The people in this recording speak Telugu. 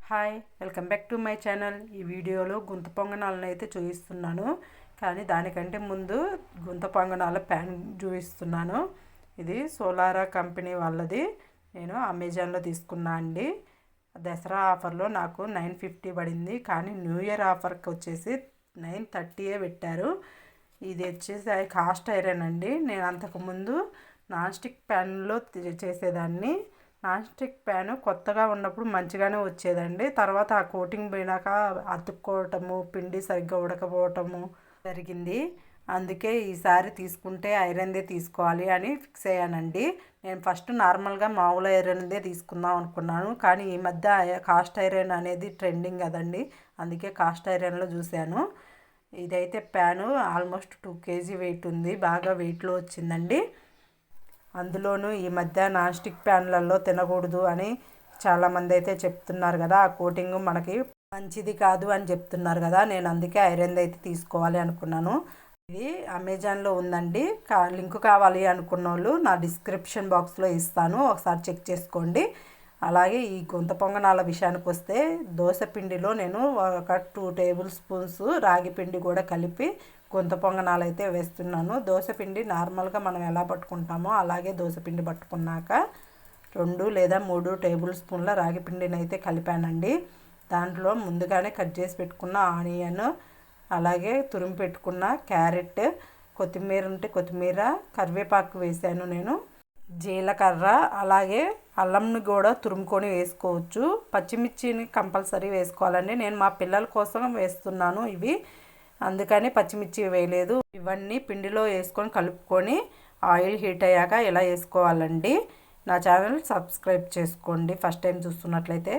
Hi, welcome back to my channel. ఈ వీడియోలో గుంత పొంగనాలను అయితే చూపిస్తున్నాను. కానీ దానికంటే ముందు గుంత పొంగనాల ప్యాన్ చూపిస్తున్నాను. ఇది సోలారా కంపెనీ వాళ్ళది. నేను అమెజాన్లో తీసుకున్నా అండి. దసరా ఆఫర్లో నాకు 950 పడింది. కానీ న్యూ ఇయర్ ఆఫర్కి వచ్చేసి 930 పెట్టారు. ఇది వచ్చేసి కాస్ట్ ఐరన్ అండి. నేను అంతకుముందు నాన్ స్టిక్ ప్యాన్లో చేసేదాన్ని. నాన్ స్టిక్ ప్యాన్ కొత్తగా ఉన్నప్పుడు మంచిగానే వచ్చేదండి. తర్వాత ఆ కోటింగ్ పోయినాక అతుక్కోవటము, పిండి సరిగ్గా ఉడకపోవటము జరిగింది. అందుకే ఈసారి తీసుకుంటే ఐరన్దే తీసుకోవాలి అని ఫిక్స్ అయ్యానండి. నేను ఫస్ట్ నార్మల్గా మామూలు ఐరన్దే తీసుకుందాం అనుకున్నాను. కానీ ఈ మధ్య కాస్ట్ ఐరన్ అనేది ట్రెండింగ్ కదండి. అందుకే కాస్ట్ ఐరన్లో చూశాను. ఇదైతే ప్యాను ఆల్మోస్ట్ 2 kg వెయిట్ ఉంది. బాగా వెయిట్లో వచ్చిందండి. అందులోనూ ఈ మధ్య నాన్ స్టిక్ ప్యాన్లలో తినకూడదు అని చాలామంది అయితే చెప్తున్నారు కదా. ఆ కోటింగ్ మనకి మంచిది కాదు అని చెప్తున్నారు కదా. నేను అందుకే ఐరన్ది అయితే తీసుకోవాలి అనుకున్నాను. ఇది అమెజాన్లో ఉందండి. లింక్ కావాలి అనుకున్న వాళ్ళు నా డిస్క్రిప్షన్ బాక్స్లో ఇస్తాను, ఒకసారి చెక్ చేసుకోండి. అలాగే ఈ గుంత పొంగనాల విషయానికి వస్తే దోశ పిండిలో నేను ఒక 2 టేబుల్ స్పూన్స్ రాగి పిండి కూడా కలిపి గుంత పొంగనాలు అయితే వేస్తున్నాను. దోశపిండి నార్మల్గా మనం ఎలా పట్టుకుంటామో అలాగే దోశపిండి పట్టుకున్నాక 2 లేదా 3 టేబుల్ స్పూన్ల రాగి పిండిని అయితే కలిపానండి. దాంట్లో ముందుగానే కట్ చేసి పెట్టుకున్న ఆనియన్, అలాగే తురిమి పెట్టుకున్న క్యారెట్, కొత్తిమీర ఉంటే కొత్తిమీర, కరివేపాకు వేసాను నేను, జీలకర్ర, అలాగే అల్లంని కూడా తురుముకొని వేసుకోవచ్చు. పచ్చిమిర్చిని కంపల్సరీ వేసుకోవాలండి. నేను మా పిల్లల కోసం వేస్తున్నాను ఇవి, అందుకని పచ్చిమిర్చి వేయలేదు. ఇవన్నీ పిండిలో వేసుకొని కలుపుకొని ఆయిల్ హీట్ అయ్యాక ఇలా వేసుకోవాలండి. నా ఛానల్ సబ్స్క్రైబ్ చేసుకోండి ఫస్ట్ టైం చూస్తున్నట్లయితే.